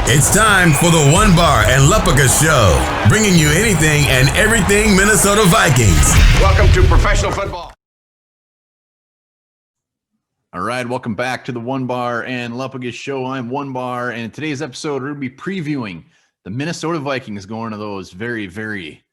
It's time for the One Bar and Lupica Show, bringing you anything and everything Minnesota Vikings. Welcome to professional football. All right, welcome back to the One Bar and Lupica Show. I'm One Bar, and in today's episode, we're going to be previewing the Minnesota Vikings going to those very, very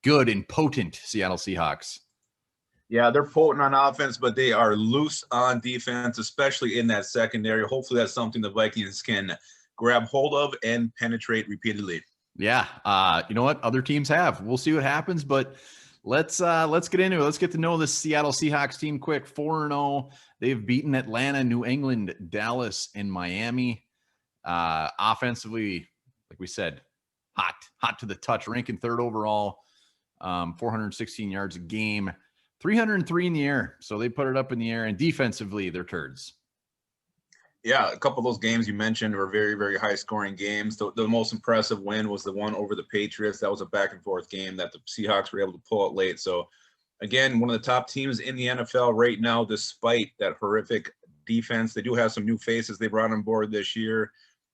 good and potent Seattle Seahawks. Yeah, they're potent on offense, but they are loose on defense, especially in that secondary. Hopefully that's something the Vikings can grab hold of and penetrate repeatedly. Yeah, you know what? Other teams have. We'll see what happens, but let's get into it. Let's get to know this Seattle Seahawks team quick. 4-0. They've beaten Atlanta, New England, Dallas, and Miami. Offensively, like we said, hot to the touch, ranking third overall, 416 yards a game, 303 in the air. So they put it up in the air, and defensively, they're turds. Yeah, a couple of those games you mentioned were very, very high-scoring games. The most impressive win was the one over the Patriots. That was a back-and-forth game that the Seahawks were able to pull out late. So, again, one of the top teams in the NFL right now, despite that horrific defense. They do have some new faces they brought on board this year.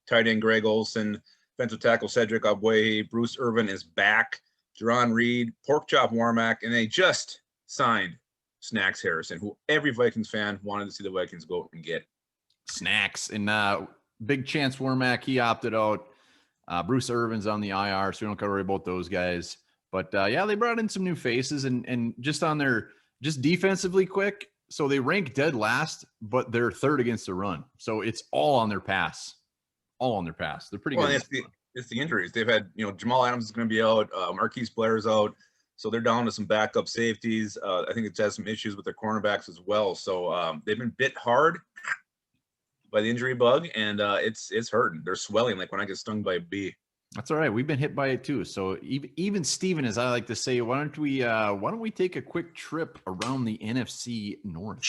Tight end Greg Olsen, defensive tackle Cedric Ogbuehi, Bruce Irvin is back, Geron Reid, Porkchop Warmack, and they just signed Snacks Harrison, who every Vikings fan wanted to see the Vikings go and get. Snacks and big chance Warmack, he opted out. Bruce Irvin's on the IR, so we don't got to worry about those guys. But yeah, they brought in some new faces and just on their defensively quick. So they rank dead last, but they're third against the run. So it's all on their pass. They're pretty good. It's the injuries. They've had, Jamal Adams is going to be out. Marquise Blair's out. So they're down to some backup safeties. I think it's had some issues with their cornerbacks as well. So they've been bit hard by the injury bug, and it's hurting. They're swelling like when I get stung by a bee. That's all right. We've been hit by it too. So even Steven, as I like to say, why don't we take a quick trip around the NFC North?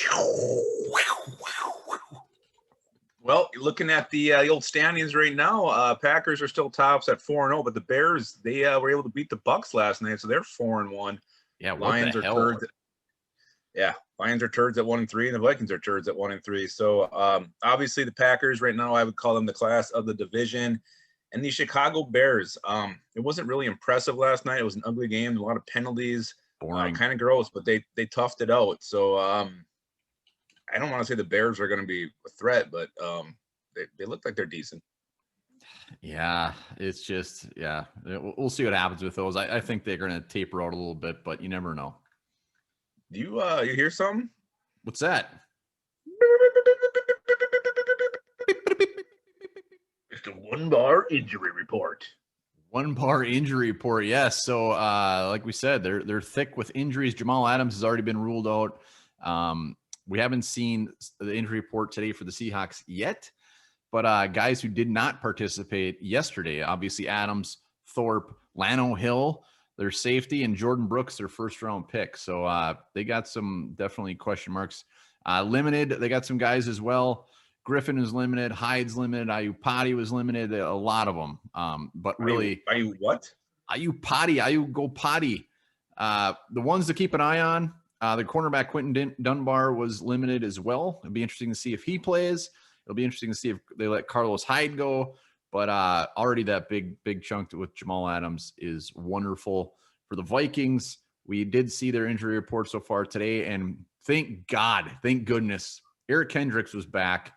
Well, looking at the old standings right now, Packers are still tops at 4-0, but the Bears, they were able to beat the Bucs last night, so they're 4-1. Yeah, Lions are turds. Lions are turds at 1-3, and the Vikings are turds at 1-3. So obviously the Packers right now, I would call them the class of the division. And the Chicago Bears, it wasn't really impressive last night. It was an ugly game, a lot of penalties, kind of gross, but they toughed it out. So I don't want to say the Bears are going to be a threat, but they look like they're decent. Yeah, it's just, we'll see what happens with those. I think they're going to taper out a little bit, but you never know. Do you hear something? What's that? It's the One Bar injury report. One Bar injury report, yes. So, like we said, they're thick with injuries. Jamal Adams has already been ruled out. We haven't seen the injury report today for the Seahawks yet, but guys who did not participate yesterday, obviously Adams, Thorpe, Lano Hill, their safety, and Jordan Brooks, their first-round pick. So they got some definitely question marks. Limited, they got some guys as well. Griffin is limited. Hyde's limited. Ayupati was limited. A lot of them. But really, Ayu what? Ayu go potty. The ones to keep an eye on. The cornerback Quentin Dunbar was limited as well. It'll be interesting to see if he plays. It'll be interesting to see if they let Carlos Hyde go. But already that big chunk with Jamal Adams is wonderful for the Vikings. We did see their injury report so far today, and thank goodness, Eric Kendricks was back.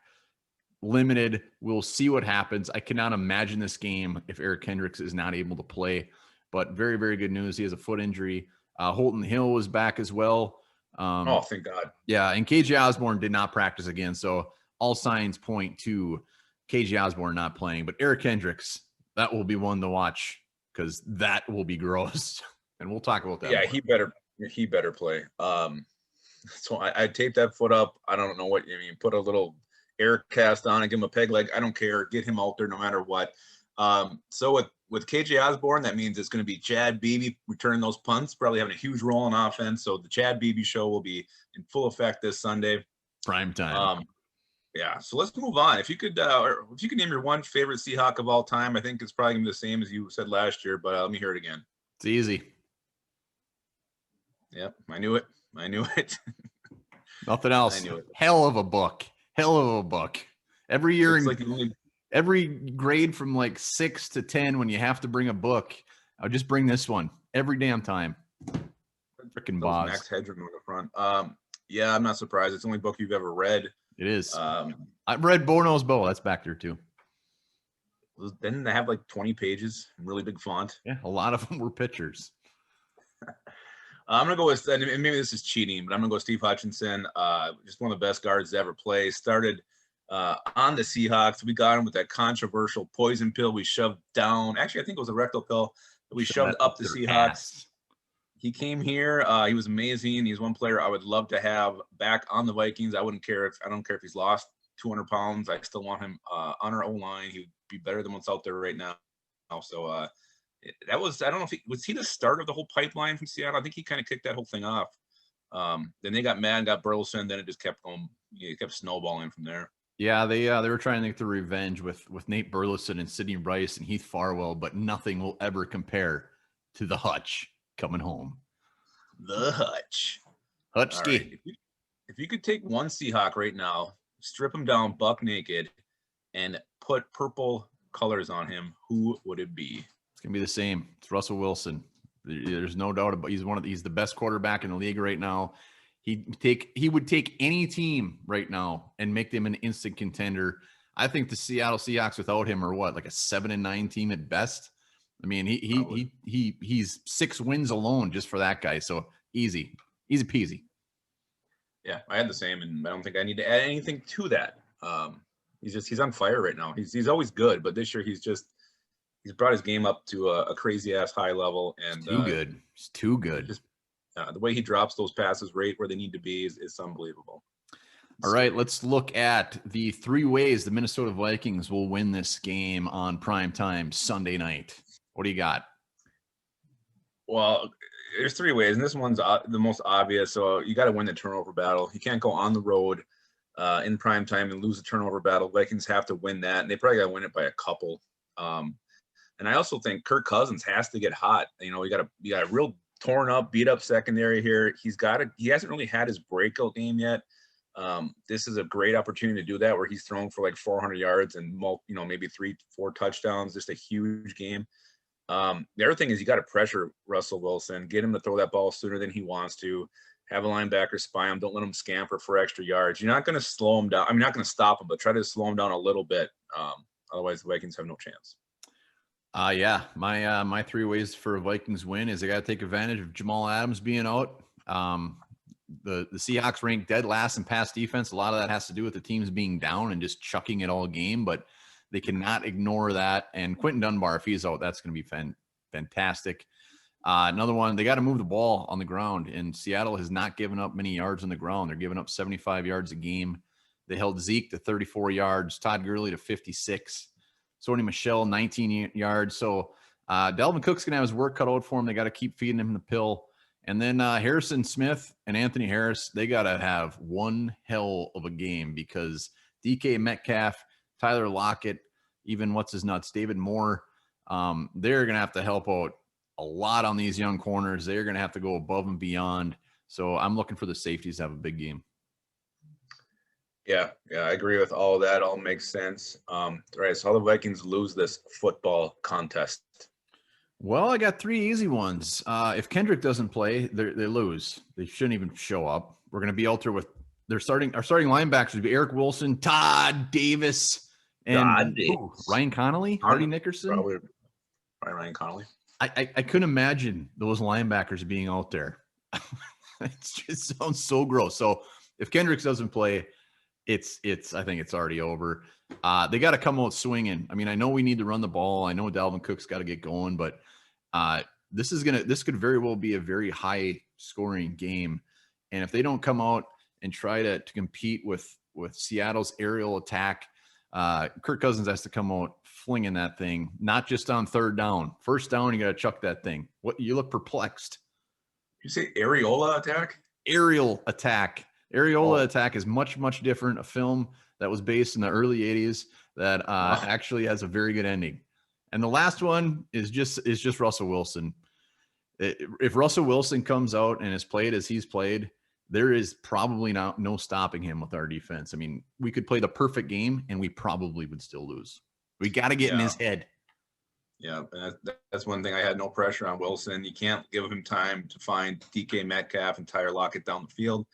Limited. We'll see what happens. I cannot imagine this game if Eric Kendricks is not able to play. But very, very good news. He has a foot injury. Holton Hill was back as well. Thank God. Yeah, and KJ Osborne did not practice again. So all signs point to KJ Osborne not playing. But Eric Kendricks, that will be one to watch because that will be gross. And we'll talk about that. Yeah, more. he better play. So I taped that foot up. I don't know what you mean. Put a little air cast on and give him a peg leg. I don't care. Get him out there no matter what. So with KJ Osborne, that means it's going to be Chad Beebe returning those punts, probably having a huge role in offense. So the Chad Beebe show will be in full effect this Sunday. Prime time. Yeah. So let's move on. If you could name your one favorite Seahawk of all time, I think it's probably going to be the same as you said last year, but let me hear it again. It's easy. Yep. I knew it. Nothing else. I knew it. Hell of a book. Every year. It's like the only every grade from like 6 to 10, when you have to bring a book, I'll just bring this one every damn time. Freaking Boz. Max Headroom on the front. Yeah, I'm not surprised. It's the only book you've ever read. It is. I've read Bono's Bow. That's back there too. Didn't they have like 20 pages in really big font? Yeah, a lot of them were pictures. I'm going to go with, and maybe this is cheating, but I'm going to go Steve Hutchinson. Just one of the best guards to ever play. Started on the Seahawks. We got him with that controversial poison pill we shoved down. Actually, I think it was a rectal pill that we shoved up the Seahawks. Ass. He came here. He was amazing. He's one player I would love to have back on the Vikings. I don't care if he's lost 200 pounds. I still want him on our O-line. He would be better than what's out there right now. So that was, I don't know if was he the start of the whole pipeline from Seattle? I think he kind of kicked that whole thing off. Then they got mad and got Burleson. Then it just kept going. It kept snowballing from there. Yeah, they were trying to get the revenge with Nate Burleson and Sidney Rice and Heath Farwell, but nothing will ever compare to the Hutch coming home. The Hutch. Hutchski. Right. If you could take one Seahawk right now, strip him down buck naked, and put purple colors on him, who would it be? It's gonna be the same. It's Russell Wilson. There's no doubt about. He's the best quarterback in the league right now. He would take any team right now and make them an instant contender. I think the Seattle Seahawks without him are what, like a 7-9 team at best. I mean, he's 6 wins alone just for that guy. So easy peasy. Yeah, I had the same, and I don't think I need to add anything to that. He's on fire right now. He's always good, but this year he's brought his game up to a crazy ass high level, and it's too good. It's too good. Just, the way he drops those passes right where they need to be is unbelievable. All right, let's look at the 3 ways the Minnesota Vikings will win this game on primetime Sunday night. What do you got? Well, there's 3 ways, and this one's the most obvious. So you got to win the turnover battle. You can't go on the road in primetime and lose the turnover battle. Vikings have to win that, and they probably got to win it by a couple. And I also think Kirk Cousins has to get hot. You know, you got a real torn up, beat up secondary here. He hasn't really had his breakout game yet. This is a great opportunity to do that, where he's thrown for like 400 yards and maybe 3-4 touchdowns. Just a huge game. The other thing is you got to pressure Russell Wilson, get him to throw that ball sooner than he wants to. Have a linebacker spy him. Don't let him scamper for extra yards. You're not going to slow him down. I mean, not going to stop him, but try to slow him down a little bit. Otherwise, the Vikings have no chance. Yeah, my 3 ways for a Vikings win is they got to take advantage of Jamal Adams being out. The Seahawks ranked dead last in pass defense. A lot of that has to do with the teams being down and just chucking it all game, but they cannot ignore that. And Quentin Dunbar, if he's out, that's going to be fantastic. Another one, they got to move the ball on the ground, and Seattle has not given up many yards on the ground. They're giving up 75 yards a game. They held Zeke to 34 yards, Todd Gurley to 56, Sony Michel 19 yards. So Dalvin Cook's going to have his work cut out for him. They got to keep feeding him the pill. And then Harrison Smith and Anthony Harris, they got to have one hell of a game, because DK Metcalf, Tyler Lockett, even David Moore, they're going to have to help out a lot on these young corners. They're going to have to go above and beyond. So I'm looking for the safeties to have a big game. Yeah, I agree with all of that. All makes sense. All right, so how the Vikings lose this football contest? Well, I got 3 easy ones. If Kendrick doesn't play, they lose. They shouldn't even show up. We're going to be out there with our starting linebackers would be Eric Wilson, Todd Davis, and Ryan Connolly, Hardy Nickerson. Probably Ryan Connolly. I couldn't imagine those linebackers being out there. It just sounds so gross. So if Kendricks doesn't play, I think it's already over. They got to come out swinging. I mean, I know we need to run the ball. I know Dalvin Cook's got to get going, but this could very well be a very high scoring game. And if they don't come out and try to compete with Seattle's aerial attack, Kirk Cousins has to come out flinging that thing, not just on 3rd down. 1st down, you got to chuck that thing. What, you look perplexed. You say areola attack? Aerial attack. Areola attack is much, much different. A film that was based in the early 80s that actually has a very good ending. And the last one is just Russell Wilson. If Russell Wilson comes out and has played as he's played, there is probably no stopping him with our defense. I mean, we could play the perfect game and we probably would still lose. We got to get in his head. Yeah, and that's one thing. I had no pressure on Wilson. You can't give him time to find DK Metcalf and Tyler Lockett down the field.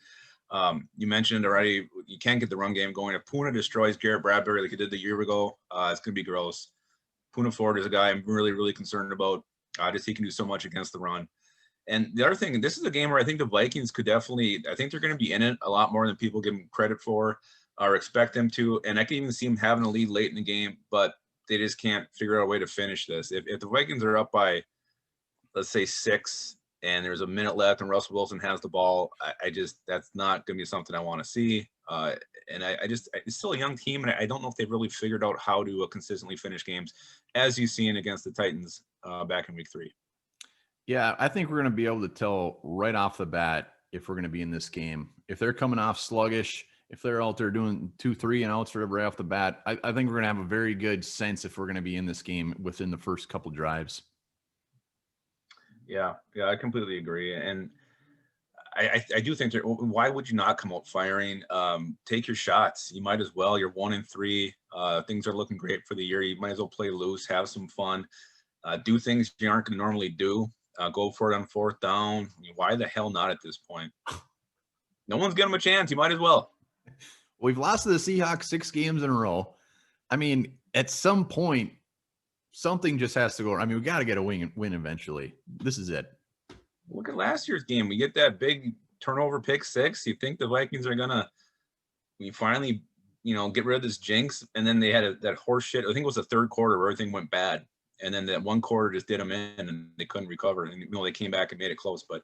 You mentioned already, you can't get the run game going. If Puna destroys Garrett Bradbury like he did the year ago, it's going to be gross. Puna Ford is a guy I'm really, really concerned about. Just he can do so much against the run. And the other thing, this is a game where I think the Vikings could definitely, I think they're going to be in it a lot more than people give them credit for or expect them to. And I can even see them having a lead late in the game, but they just can't figure out a way to finish this. If the Vikings are up by, let's say 6, and there's a minute left and Russell Wilson has the ball, I just, that's not going to be something I want to see. And it's still a young team, and I don't know if they've really figured out how to consistently finish games, as you've seen against the Titans back in week 3. Yeah, I think we're going to be able to tell right off the bat if we're going to be in this game. If they're coming off sluggish, if they're out there doing 2-3 and outs right off the bat, I think we're going to have a very good sense if we're going to be in this game within the first couple drives. Yeah, I completely agree. And I do think why would you not come out firing? Take your shots. You might as well. You're 1-3. Things are looking great for the year. You might as well play loose, have some fun, do things you aren't going to normally do. Go for it on 4th down. I mean, why the hell not at this point? No one's getting him a chance. You might as well. We've lost to the Seahawks 6 games in a row. I mean, at some point, something just has to go. I mean, we got to get a win eventually. This is it. Look at last year's game. We get that big turnover pick 6. You think the Vikings are going to finally, get rid of this jinx? And then they had that horse shit. I think it was the 3rd quarter where everything went bad. And then that 1 quarter just did them in and they couldn't recover. And, they came back and made it close. But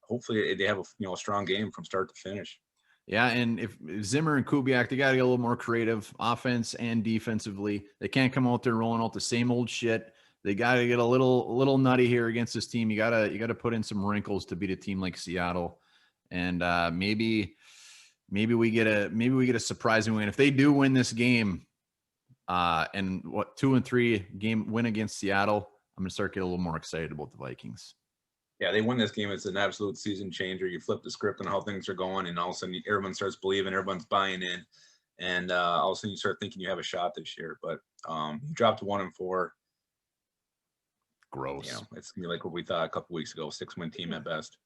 hopefully they have a strong game from start to finish. Yeah, and if Zimmer and Kubiak, they got to get a little more creative, offense and defensively. They can't come out there rolling out the same old shit. They got to get a little nutty here against this team. You gotta put in some wrinkles to beat a team like Seattle, and maybe we get a surprising win if they do win this game. And 2-3 game win against Seattle, I'm gonna start getting a little more excited about the Vikings. Yeah, they win this game. It's an absolute season changer. You flip the script on how things are going, and all of a sudden everyone starts believing, everyone's buying in, and all of a sudden you start thinking you have a shot this year. But you dropped to 1-4. Gross. It's gonna be like what we thought a couple weeks ago, 6-win team at best.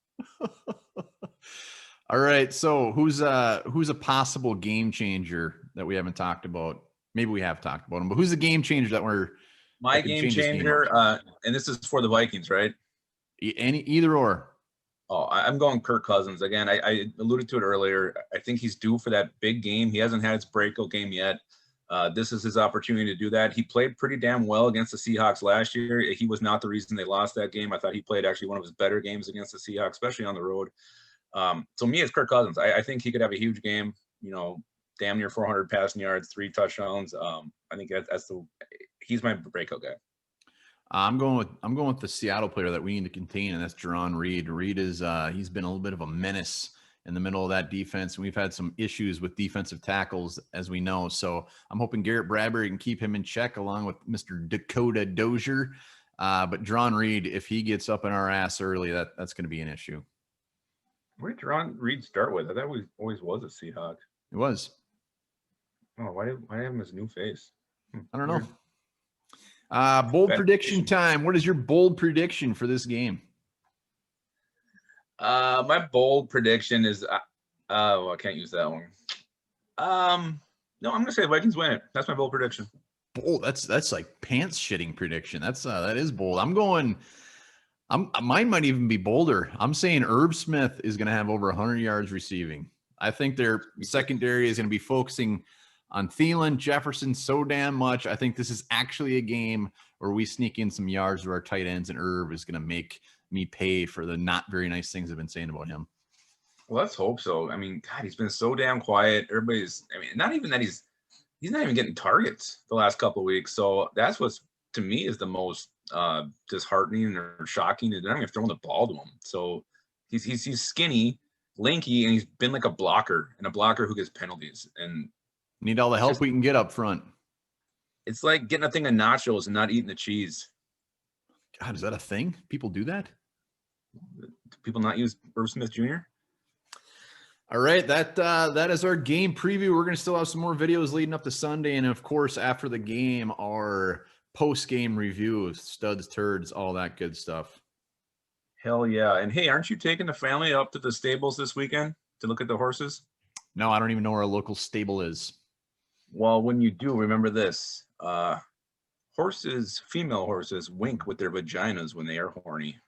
All right. So who's a possible game changer that we haven't talked about? Maybe we have talked about him, but who's the game changer my game changer? And this is for the Vikings, right? Either or. Oh, I'm going Kirk Cousins. Again, I alluded to it earlier. I think he's due for that big game. He hasn't had his breakout game yet. This is his opportunity to do that. He played pretty damn well against the Seahawks last year. He was not the reason they lost that game. I thought he played actually one of his better games against the Seahawks, especially on the road. So me, it's Kirk Cousins. I think he could have a huge game, damn near 400 passing yards, 3 touchdowns. I think he's my breakout guy. I'm going with the Seattle player that we need to contain, and that's Geron Reid. Reid is he's been a little bit of a menace in the middle of that defense, and we've had some issues with defensive tackles, as we know. So I'm hoping Garrett Bradbury can keep him in check, along with Mr. Dakota Dozier. But Geron Reid, if he gets up in our ass early, that's going to be an issue. Where did Geron Reid start with? I thought he always was a Seahawk. It was. Oh, why have him as new face? I don't know. Bold prediction time. What is your bold prediction for this game? My bold prediction is I can't use that one. No, I'm gonna say Vikings win it. That's my bold prediction. Bold. That's like pants shitting prediction. That is bold. Mine might even be bolder. I'm saying Herb Smith is going to have over 100 yards receiving. I think their secondary is going to be focusing on Thielen, Jefferson so damn much. I think this is actually a game where we sneak in some yards to our tight ends, and Herb is going to make me pay for the not very nice things I've been saying about him. Well, let's hope so. I mean, God, he's been so damn quiet. Not even that he's not even getting targets the last couple of weeks. So that's what's, to me, is the most disheartening or shocking. They're not even throwing the ball to him. So he's skinny, lanky, and he's been like a blocker who gets penalties. And need all the help we can get up front. It's like getting a thing of nachos and not eating the cheese. God, is that a thing? People do that? Do people not use Herb Smith Jr.? All right, that is our game preview. We're going to still have some more videos leading up to Sunday, and of course, after the game, our post-game review, studs, turds, all that good stuff. Hell yeah! And hey, aren't you taking the family up to the stables this weekend to look at the horses? No, I don't even know where our local stable is. Well, when you do, remember this: female horses, wink with their vaginas when they are horny.